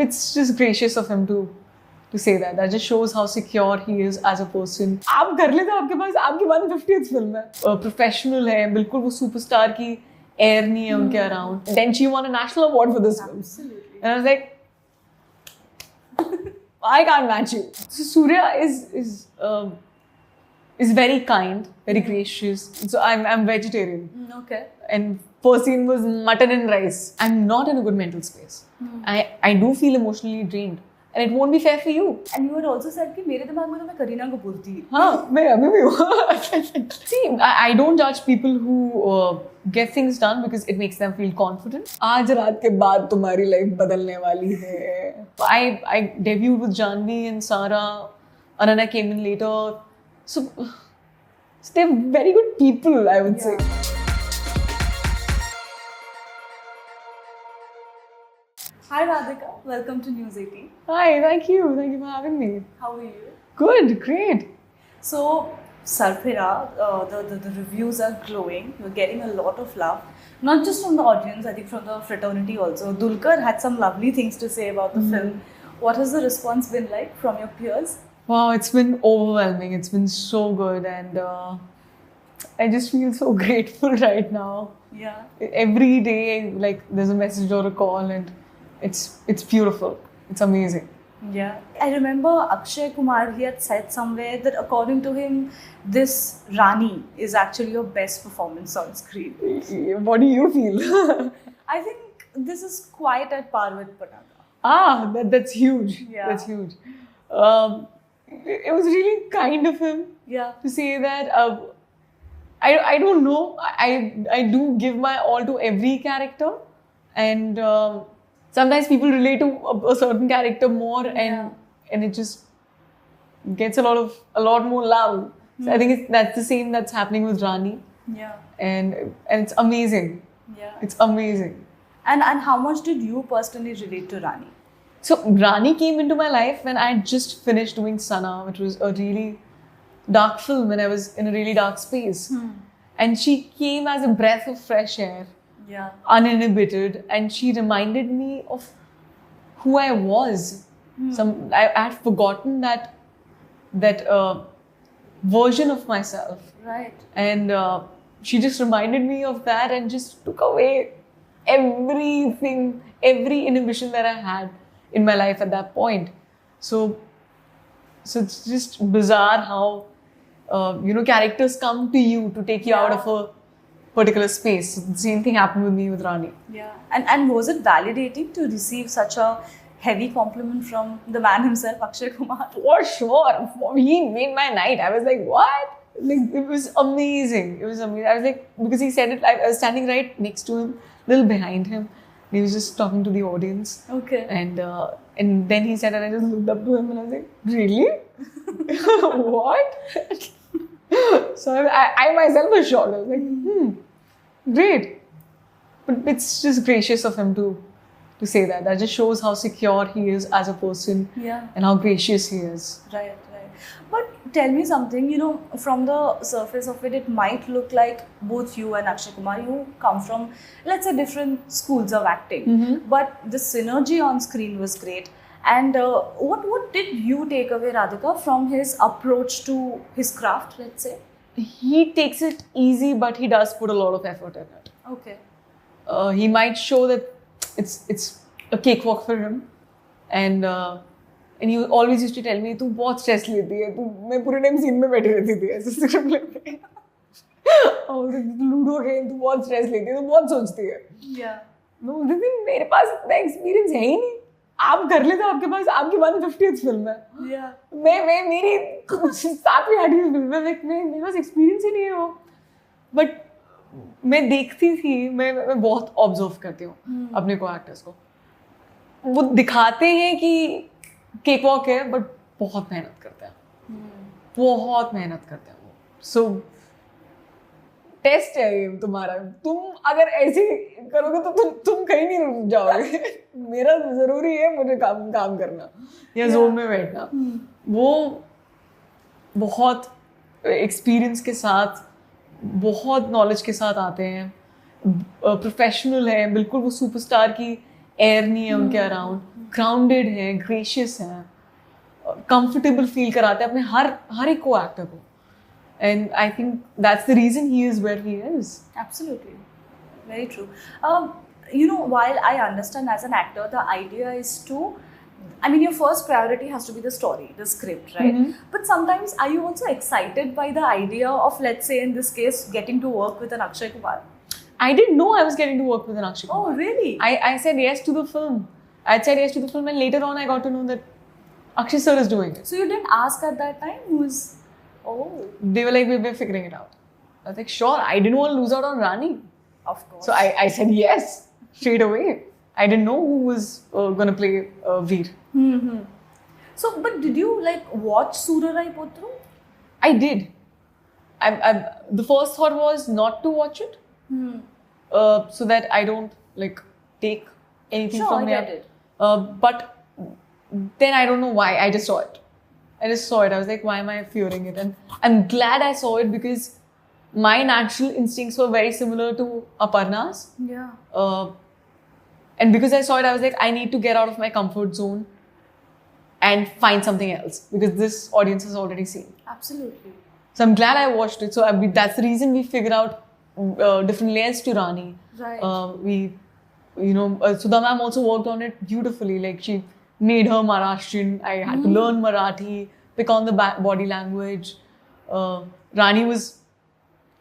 it's just gracious of him to say that. That just shows how secure he is as a person. आप कर लेते, आपके पास आपकी 150th film है, professional है, बिल्कुल वो सुपरस्टार की एयर नहीं है उनके around. Then she won a national award for this film. Absolutely. And I was like, I can't match you. So Surya is very kind, very gracious. So I'm vegetarian. Okay. And first scene was mutton and rice. I'm not in a good mental space. I do feel emotionally drained. And it won't be fair for you. And you had also said कि मेरे दिमाग में तो मैं करीना को बोलती हूँ. हाँ, मैं अभी भी हूँ. See, I don't judge people who get things done because it makes them feel confident. आज रात के बाद तुम्हारी लाइफ बदलने वाली है. I debuted with Janvi and Sara. Ananya came in later. So they're very good people, I would say. Hi Radhika, welcome to News 18. Hi, thank you for having me. How are you? Good, great. So, Sarfira, the reviews are glowing. You're getting a lot of love, not just from the audience, I think from the fraternity also. Dulquer had some lovely things to say about the film. What has the response been like from your peers? Wow, it's been overwhelming. It's been so good, and I just feel so grateful right now. Yeah. Every day, like there's a message or a call, and it's beautiful. It's amazing. Yeah. I remember Akshay Kumar, he had said somewhere that according to him, this Rani is actually your best performance on screen. What do you feel? I think this is quite at par with Panaga. That's huge. Yeah. That's huge. It was really kind of him Yeah. to say that. I don't know. I do give my all to every character, and sometimes people relate to a certain character more, and it just gets a lot more love. So I think that's the same that's happening with Rani, Yeah. and it's amazing. Yeah. It's amazing. And how much did you personally relate to Rani? So Rani came into my life when I had just finished doing Sana, which was a really dark film when I was in a really dark space. And she came as a breath of fresh air, Yeah. uninhibited, and she reminded me of who I was. I had forgotten that version of myself, Right. and she just reminded me of that and just took away everything, every inhibition that I had in my life at that point. So it's just bizarre how characters come to you to take you out of a particular space. The same thing happened with me with Rani. Yeah. And was it validating to receive such a heavy compliment from the man himself, Akshay Kumar? For sure, he made my night. I was like, what? Like, it was amazing. It was amazing. I was like, because he said it, I was standing right next to him, a little behind him. And he was just talking to the audience. Okay. And then he said, and I just looked up to him and I was like, really? What? So I myself was shocked. I was like, great. But it's just gracious of him to say that. That just shows how secure he is as a person. Yeah. And how gracious he is. Right. But tell me something, from the surface of it, it might look like both you and Akshay Kumar, you come from, let's say, different schools of acting. But the synergy on screen was great. And what did you take away, Radhika, from his approach to his craft, let's say? He takes it easy, but he does put a lot of effort in it. Okay. He might show that it's a cakewalk for him. And he always used to tell me, तू बहुत stress लेती है, मैं पूरे time scene में बैठी रहती थी ऐसे स्क्रिप्ट लेके, और लूडो खेल, तू बहुत स्ट्रेस लेती है, तू बहुत सोचती है. Yeah. मैं बोलती थी मेरे पास इतना एक्सपीरियंस है ही नहीं. आप कर लेते, आपके पास आपकी 150th फिल्म है. Yeah. मैं मेरी 7वीं 8वीं फिल्म है, मेरे पास एक्सपीरियंस ही नहीं है वो. बट मैं देखती थी, मैं बहुत ऑब्जर्व करती हूँ अपने को एक्टर्स को. वो दिखाते हैं कि केक वॉक है, बट बहुत मेहनत करते हैं. बहुत मेहनत करते हैं वो. सो टेस्ट है ये तुम्हारा. तुम अगर ऐसे करोगे तो तुम कहीं नहीं रुक जाओगे. मेरा जरूरी है मुझे काम करना या जोन में बैठना. वो बहुत एक्सपीरियंस के साथ, बहुत नॉलेज के साथ आते हैं. प्रोफेशनल है, बिल्कुल वो सुपरस्टार की air नहीं है उनके around, grounded है, gracious है, comfortable feel कराते हैं अपने हर एक को actor को, and I think that's the reason he is where he is. Absolutely. Very true. While I understand as an actor, the idea is to, I mean, your first priority has to be the story, the script, right? But sometimes, are you also excited by the idea of, let's say, in this case, getting to work with an Akshay Kumar? I didn't know I was getting to work with an Akshay Kumar. Oh, really? I said yes to the film. I said yes to the film, and later on I got to know that Akshay sir is doing it. So you didn't ask at that time who's... Oh. They were like, we're figuring it out. I was like, sure. I didn't want to lose out on Rani. Of course. So I said yes straight away. I didn't know who was going to play Veer. So, but did you watch Surarai Potru? I did. The first thought was not to watch it, so that I don't take anything Sure, from I there. get it. But then I don't know why. I just saw it. I was like, why am I fearing it? And I'm glad I saw it because my natural instincts were very similar to Aparna's. Yeah. And because I saw it, I was like, I need to get out of my comfort zone and find something else because this audience has already seen. Absolutely. So I'm glad I watched it. So that's the reason we figured out different layers to Rani. Right. Sudha ma'am also worked on it beautifully. Like she made her Maharashtrian. I had to learn Marathi, pick on the body language. Rani was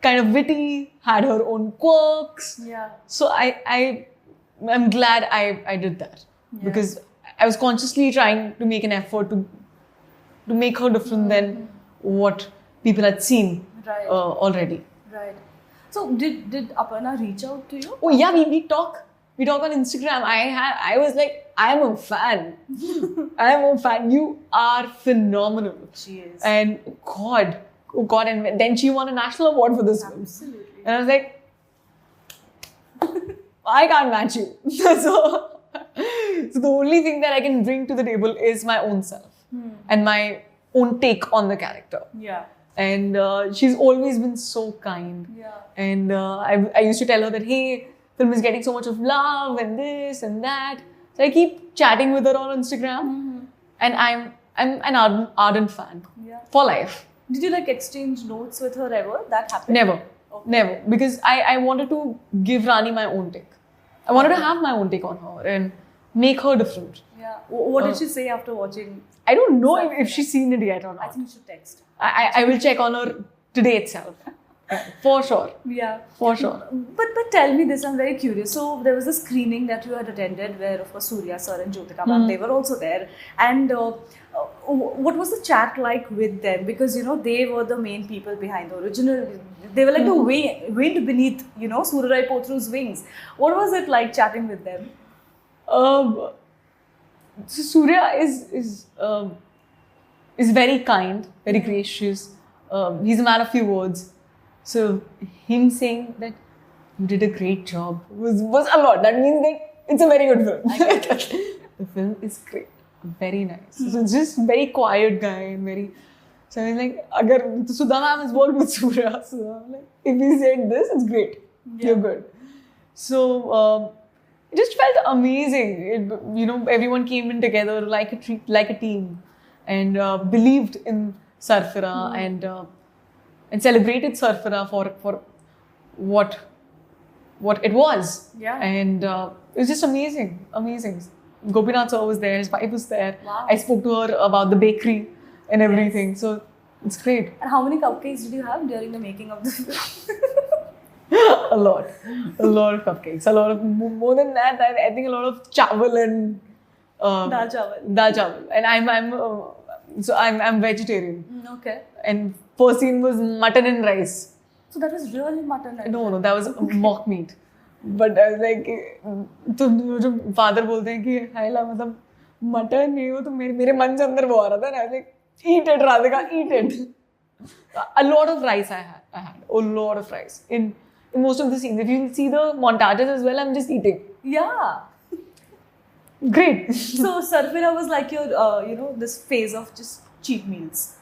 kind of witty, had her own quirks. Yeah. So I'm glad I did that because I was consciously trying to make an effort to make her different than what people had seen already. Right. So did Aparna reach out to you? Oh yeah, we talk. We talk on Instagram. I was like, I'm a fan. I'm a fan. You are phenomenal. She is. And God, and then she won a national award for this film. Absolutely. And I was like, I can't match you. So the only thing that I can bring to the table is my own self and my own take on the character. Yeah. And she's always been so kind. Yeah. And I used to tell her that, hey, film is getting so much of love and this and that. So I keep chatting with her on Instagram. And I'm an ardent fan. Yeah. For life. Did you exchange notes with her ever? That happened? Never. Okay. Never. Because I wanted to give Rani my own take. I wanted to have my own take on her and make her different. Yeah. What did she say after watching? I don't know if she's seen it yet or not. I think you should text. I will check on her today itself. For sure. Yeah. For sure. But tell me this, I'm very curious. So there was a screening that you had attended where, of course, Surya sir and Jyotika ma'am, they were also there. And what was the chat like with them? Because, they were the main people behind the original. They were like the wind beneath, Surarai Potru's wings. What was it like chatting with them? So Surya is very kind, very gracious. He's a man of few words. So him saying that you did a great job was a lot. That means that it's a very good film. I get it. The film is great, very nice. So it's just very quiet guy and very. So I was like, agar Sudha ma'am has worked with Surya, so I'm like, if he said this, it's great. Yeah. You're good. So it just felt amazing. Everyone came in together like a team, and believed in Sarfara and celebrated Sarfara for what it was. Yeah. And it was just amazing. Gopinath sir was there, his wife was there. Wow. I spoke to her about the bakery and everything. Yes. So it's great. And how many cupcakes did you have during the making of the film? A lot of cupcakes. A lot of more than that. I think a lot of chawal and Dal chawal. And I'm vegetarian. Okay. And first scene was mutton and rice. So that was really mutton and No, that was mock meat. But I was like, तो father बोलते हैं कि हाइला मतलब mutton नहीं हो तो मेरे मन से अंदर वो आ रहा था. And I was like, eat it, Radhika, eat it. A lot of rice I had. A lot of rice. In most of the scenes. If you see the montages as well, I'm just eating. Yeah. Great. So Sarfara was like your, this phase of just cheat meals.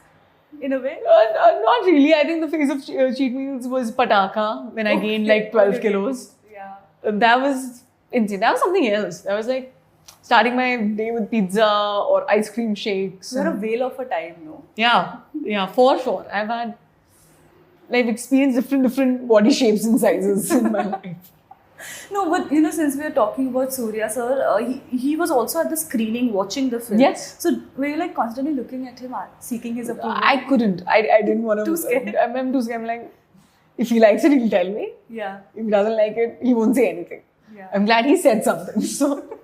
In a way? Not really. I think the phase of cheat meals was Pataka when I gained like 12 kilos. Yeah. That was insane. That was something else. That was like starting my day with pizza or ice cream shakes. You're a whale of a time, no? Yeah, for sure. I've experienced different body shapes and sizes in my life. No, but since we are talking about Surya sir, he was also at the screening watching the film. Yes. So were you like constantly looking at him, seeking his approval? I couldn't. I didn't want to. Too scared? I'm too scared. I'm like, if he likes it, he'll tell me. Yeah. If he doesn't like it, he won't say anything. Yeah. I'm glad he said something. So,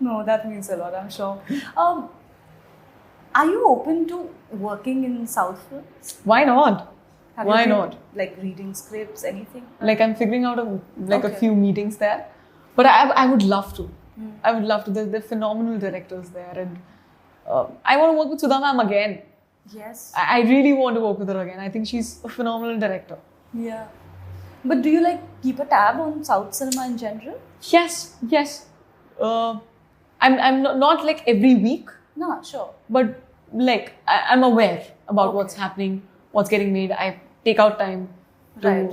No, that means a lot, I'm sure. Are you open to working in South films? why not? Have Why you been, not? Like reading scripts, anything? Like I'm figuring out a Okay. few meetings there, but I would love to. I would love to. They're phenomenal directors there, and I want to work with Sudha ma'am again. Yes. I really want to work with her again. I think she's a phenomenal director. Yeah. But do you like keep a tab on South cinema in general? Yes. I'm not like every week, No, sure. but like I'm aware about Okay. what's happening, what's getting made. I take out time to Right.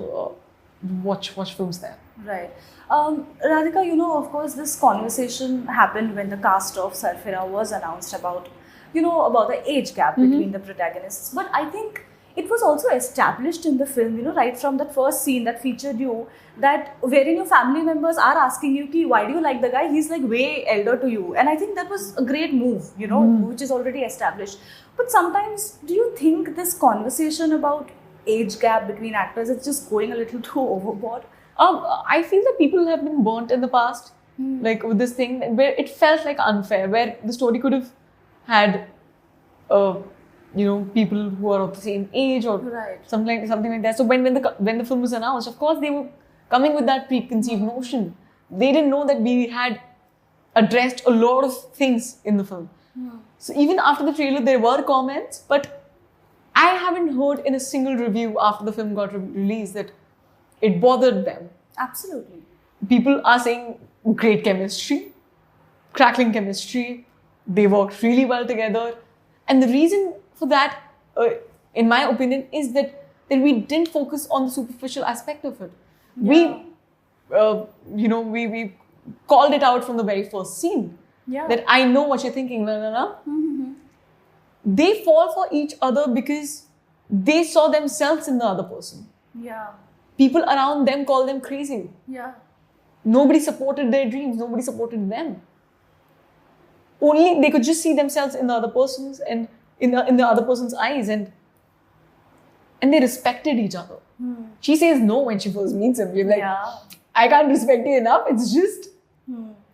watch films there. Right. Radhika, of course, this conversation happened when the cast of Sarfira was announced about the age gap between the protagonists. But I think it was also established in the film, right from that first scene that featured you, that wherein your family members are asking you, Ki, why do you like the guy? He's like way elder to you. And I think that was a great move, which is already established. But sometimes, do you think this conversation about age gap between actors is just going a little too overboard? I feel that people have been burnt in the past, like with this thing where it felt like unfair, where the story could have had, people who are of the same age or Right. something like that. So when the film was announced, of course they were coming with that preconceived notion. They didn't know that we had addressed a lot of things in the film. So even after the trailer, there were comments, but I haven't heard in a single review after the film got released that it bothered them. Absolutely. People are saying great chemistry, crackling chemistry, they worked really well together. And the reason for that, in my opinion, is that we didn't focus on the superficial aspect of it. Yeah. We called it out from the very first scene. Yeah. That I know what you're thinking, They fall for each other because they saw themselves in the other person. Yeah. People around them call them crazy. Yeah. Nobody supported their dreams. Nobody supported them. Only they could just see themselves in the other person's and in the other person's eyes, and they respected each other. She says no when she first meets him. She's like, Yeah. I can't respect you enough. It's just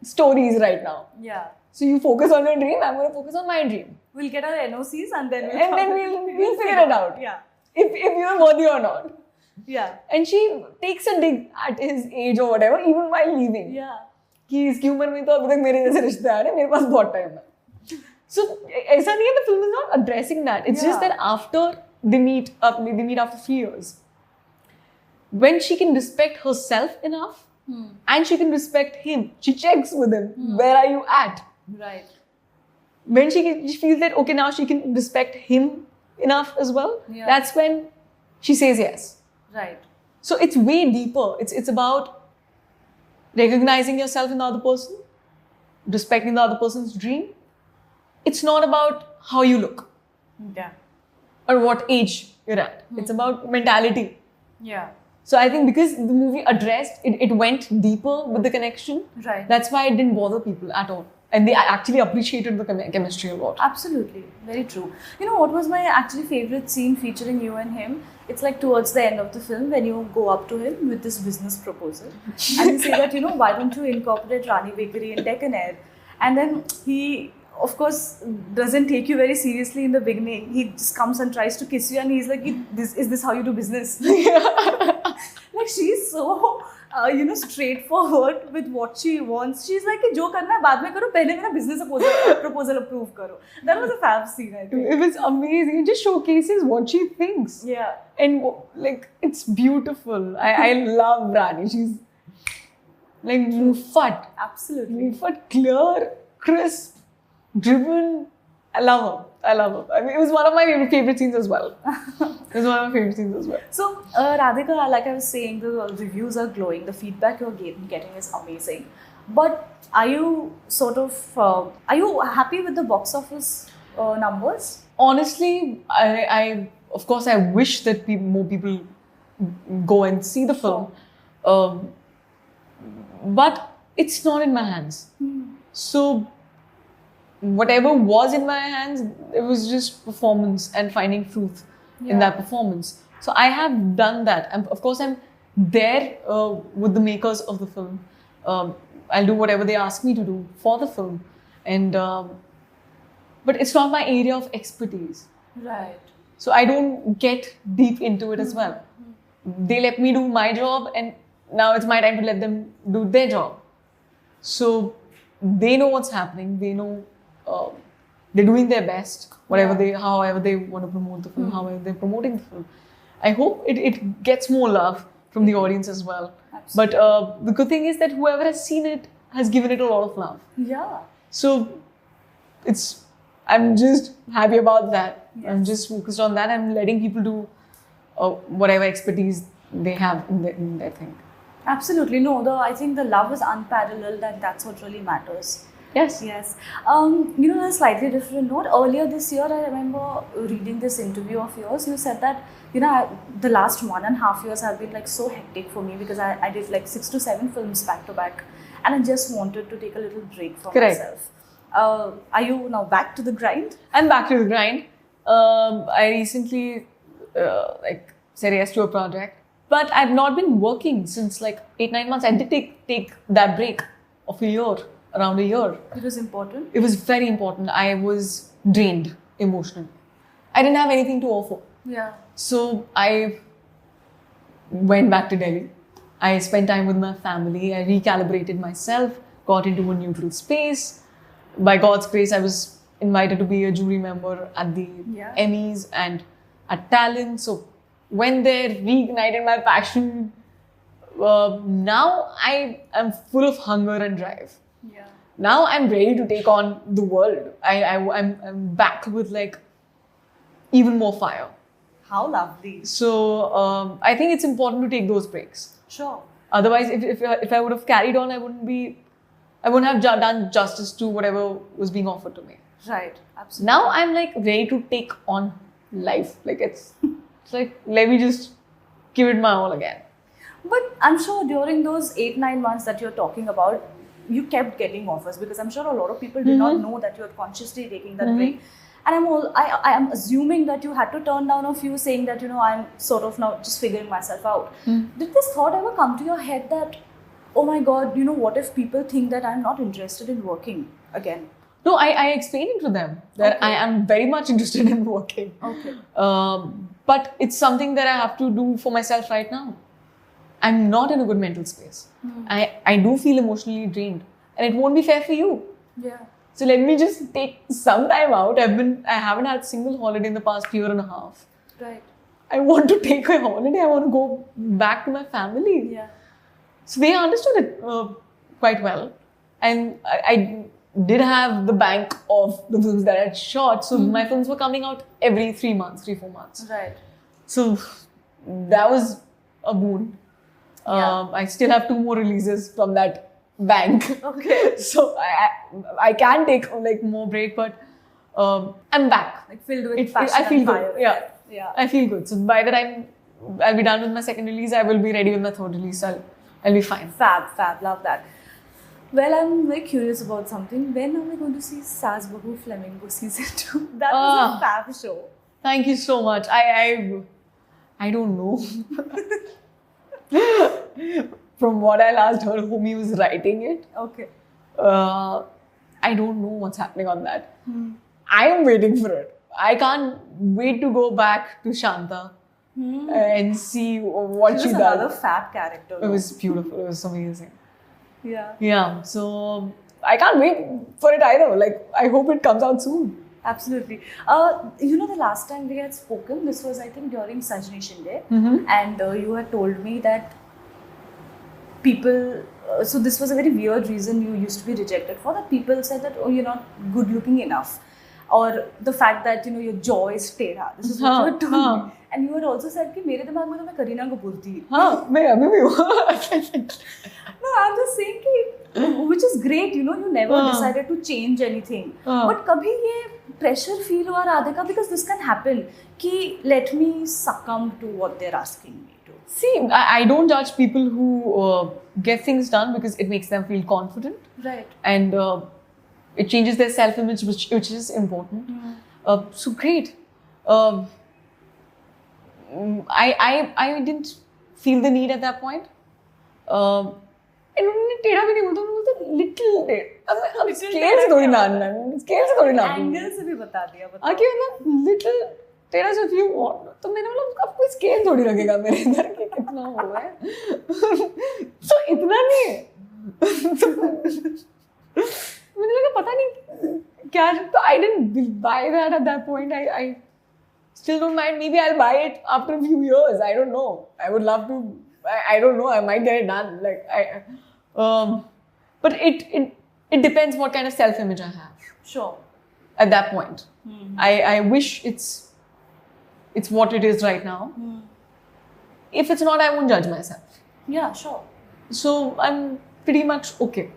stories right now. Yeah. So you focus on your dream. I'm going to focus on my dream, We'll get our NOCs and then we'll figure it out. Yeah. If you're worthy or not. Yeah. And she takes a dig at his age or whatever, even while leaving. Yeah. कि इसकी उम्र में तो अभी तक मेरे जैसे रिश्तेदार हैं, मेरे पास बहुत टाइम है. So ऐसा नहीं है, the film is not addressing that. It's just that after they meet after 3 years, when she can respect herself enough and she can respect him, she checks with him, where are you at? Right. When she feels that okay, now she can respect him enough as well, Yeah. that's when she says yes. Right. So it's way deeper. It's about recognizing yourself in the other person, respecting the other person's dream. It's not about how you look Yeah. or what age you're at. It's about mentality. Yeah. So I think because the movie addressed, it went deeper with the connection. Right. That's why it didn't bother people at all. And they actually appreciated the chemistry a lot. Absolutely. Very true. You know what was my actually favorite scene featuring you and him? It's like towards the end of the film when you go up to him with this business proposal. And you say that, why don't you incorporate Rani Bakery in Deccan Air? And then he, of course, doesn't take you very seriously in the beginning. He just comes and tries to kiss you and he's like, is this how you do business? Like she's so, straightforward with what she wants. She's like, जो करना है बाद में करो, पहले मेरा business proposal approve करो. That was a fab scene, I think. It was amazing. It just showcases what she thinks. Yeah. And like, it's beautiful. I love Rani. She's like Mufat. Absolutely. Mufat, clear, crisp, driven, I love her. I love her. I mean, it was one of my favorite scenes as well. It was one of my favorite scenes as well. So, Radhika, like I was saying, the reviews are glowing. The feedback you're getting is amazing. But are you sort of are you happy with the box office numbers? Honestly, I of course I wish that more people go and see the film, but it's not in my hands. So whatever was in my hands, it was just performance and finding truth in that performance. So I have done that, and of course I'm there with the makers of the film. I'll do whatever they ask me to do for the film, and but it's not my area of expertise. Right. So I don't get deep into it as well. They let me do my job, and now it's my time to let them do their job. So they know what's happening. They know they're doing their best, however they want to promote the film, however they're promoting the film. I hope it gets more love from the audience as well. Absolutely. But the good thing is that whoever has seen it has given it a lot of love. Yeah. So I'm just happy about that. Yes. I'm just focused on that. I'm letting people do whatever expertise they have in their thing. Absolutely. No, I think the love is unparalleled, and that's what really matters. Yes. Yes. On a slightly different note, earlier this year, I remember reading this interview of yours. You said that, the last 1.5 years have been like so hectic for me because I did like 6 to 7 films back to back, and I just wanted to take a little break for Correct. myself. Are you now back to the grind? I'm back to the grind. I recently said yes to a project, but I've not been working since like 8-9 months. I did take that break of around a year. It was important. It was very important. I was drained emotionally. I didn't have anything to offer. Yeah. So I went back to Delhi. I spent time with my family. I recalibrated myself, got into a neutral space. By God's grace, I was invited to be a jury member at the Emmys and at Talent. So when they reignited my passion, now I am full of hunger and drive. Yeah. Now I'm ready to take on the world. I'm back with like even more fire. How lovely. So I think it's important to take those breaks. Sure. Otherwise, if I would have carried on, I wouldn't have done justice to whatever was being offered to me. Right. Absolutely. Now I'm like ready to take on life. Like it's like, let me just give it my all again. But I'm sure during those 8-9 months that you're talking about, you kept getting offers, because I'm sure a lot of people did not know that you're consciously taking that break. And I am assuming that you had to turn down a few, saying that, I'm sort of now just figuring myself out. Did this thought ever come to your head that, oh my God, what if people think that I'm not interested in working again? No, I explained it to them that I am very much interested in working. Okay. But it's something that I have to do for myself right now. I'm not in a good mental space. I do feel emotionally drained, and it won't be fair for you. Yeah. So let me just take some time out. I haven't had a single holiday in the past year and a half. Right. I want to take a holiday. I want to go back to my family. Yeah. So they understood it quite well, and I did have the bank of the films that I had shot. So my films were coming out every 3-4 months. Right. So that was a boon. I still have 2 more releases from that bank. Okay. So I can take like more break, but I'm back. Like filled with passion. I feel and good. fire. Yeah. I feel good. So by the time I'll be done with my second release, I will be ready with my third release. I'll be fine. Fab. Love that. Well, I'm very curious about something. When are we going to see Saas Bahu Flamingo season 2? That was a fab show. Thank you so much. I don't know. From what I last heard, Homi was writing it. Okay. I don't know what's happening on that. I am waiting for it. I can't wait to go back to Shanta and see what she does. Another fab character. It was beautiful. It was amazing. Yeah. Yeah. So I can't wait for it either. Like, I hope it comes out soon. Absolutely. The last time we had spoken, this was, I think, during Sajni Shinde, and you had told me that people, so this was a very weird reason you used to be rejected for, that people said that, oh, you're not good looking enough. or the fact that your jaw is tera. This is what you had told हाँ. me. And you had also said कि मेरे दिमाग में तो मैं करीना कपूर थी. हाँ, मैं अभी भी हूँ. No, I'm just saying कि which is great, you never decided to change anything. But कभी ये pressure feel हुआ Radhika, because this can happen कि let me succumb to what they're asking me to. See, I don't judge people who get things done because it makes them feel confident. Right. And it changes their self-image, which is important. So great. I didn't feel the need at that point. उन्होंने टेढ़ा भी नहीं बोलता, उन्होंने बोलता little अब scale से थोड़ी नापना है, स्केल से थोड़ी नापना है. एंगल से भी बता दिया. आगे मतलब लिटिल टेढ़ा जो व्यू तो मैंने बोला अब कोई स्केल थोड़ी लगेगा मेरे अंदर कि कितना हुआ है. तो इतना नहीं है. मुझे लगा पता नहीं क्या, तो I didn't buy that at that point. I still don't mind. Maybe I'll buy it after a few years. I don't know. I would love to. I don't know. I might get it done. But it depends what kind of self-image I have. Sure. At that point, I wish it's what it is right now. If it's not, I won't judge myself. Yeah, sure. So I'm pretty much okay.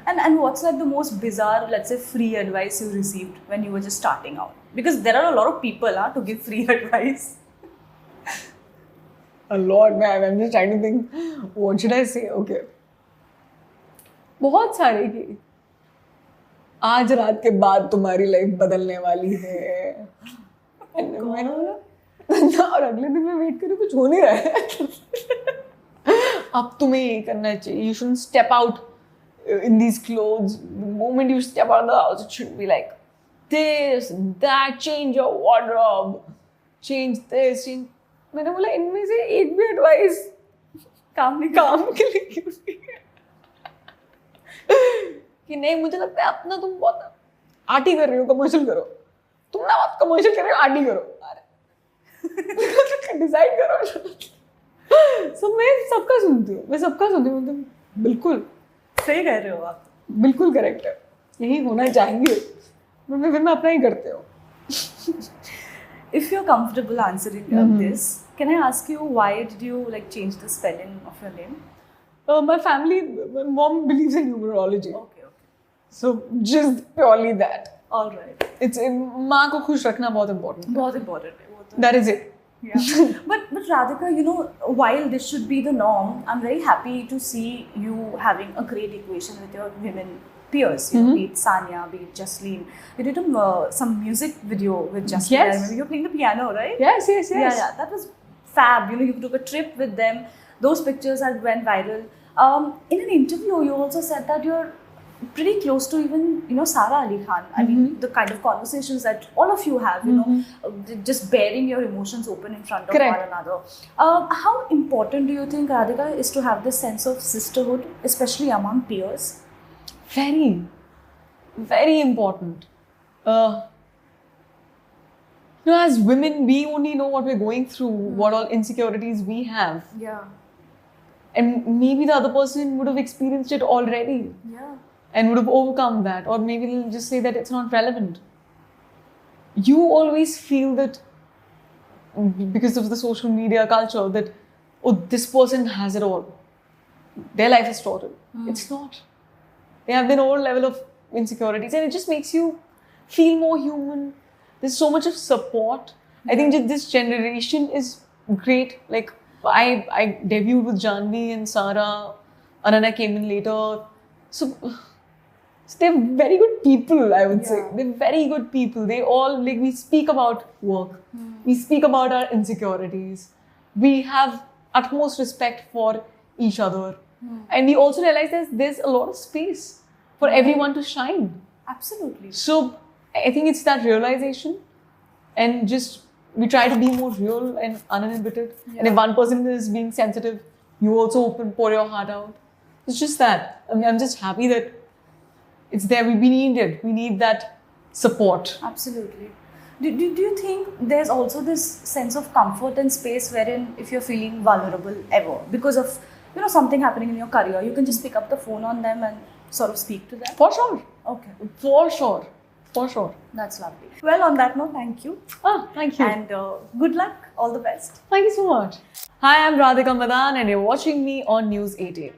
And what's like the most bizarre, let's say, free advice you received when you were just starting out? Because there are a lot of people to give free advice. A lot, man. I'm just trying to think, what should I say? Okay. बहुत सारे की आज रात के बाद तुम्हारी life बदलने वाली है. मैंने बोला और अगले दिन मैं वेट करूँ, कुछ हो नहीं रहा है. अब तुम्हें ये करना चाहिए. You shouldn't step out in these clothes. The moment you step out of the house, it should be like this and that. Change your wardrobe. Change this. Change. मैंने बोला इनमें से एक भी एडवाइस काम के लिए क्यों नहीं है? कि नहीं, मुझे लगता है अपना तुम बहुत आर्टी कर रही हो, कमर्शियल करो. तुम ना बहुत कमर्शियल कर रहे हो, आर्टी करो. अरे डिसाइड करो. सब मैं सबका सुनती हूँ, मतलब बिल्कुल सही कह रहे हो आप. बिल्कुल करेक्ट है, यही होना चाहिए. फिर मैं अपना ही करते हो. If you're comfortable answering this, can I ask you why did you change the spelling of your name? My family, my mom believes in numerology. Okay. So just purely that. All right. It's माँ को खुश रखना बहुत important. बहुत important है वो तो. That is it. Yeah. But Radhika, while this should be the norm, I'm very happy to see you having a great equation with your women peers. Be it Sanya, be it Jasleen. You did some music video with Jasleen. Yes. I remember you're playing the piano, right? Yes. Yeah. That was fab. You took a trip with them. Those pictures had went viral. In an interview, you also said that you're pretty close to even Sara Ali Khan. I mean, the kind of conversations that all of you have, just bearing your emotions open in front of one another. How important do you think, Radhika, is to have this sense of sisterhood, especially among peers? Very, very important. As women, we only know what we're going through, what all insecurities we have. Yeah. And maybe the other person would have experienced it already. Yeah. And would have overcome that. Or maybe they'll just say that it's not relevant. You always feel that, because of the social media culture, that, this person has it all. Their life is sorted. It's not. They have their own level of insecurities. And it just makes you feel more human. There's so much of support. I think that this generation is great. I debuted with Janvi and Sara. Ananya came in later. So they're very good people, I would say. They're very good people. They all, we speak about work. We speak about our insecurities. We have utmost respect for each other. And we also realize there's a lot of space for everyone to shine. Absolutely. So I think it's that realization, and just we try to be more real and uninhibited. Yeah. And if one person is being sensitive, you also pour your heart out. It's just that. I mean, I'm just happy that it's there. We need it. We need that support. Absolutely. Do you think there's also this sense of comfort and space wherein if you're feeling vulnerable ever because of something happening in your career, you can just pick up the phone on them and sort of speak to them? For sure. Okay. For sure. For sure. That's lovely. Well, on that note, thank you. Thank you. And good luck. All the best. Thank you so much. Hi, I'm Radhika Madan and you're watching me on News 18.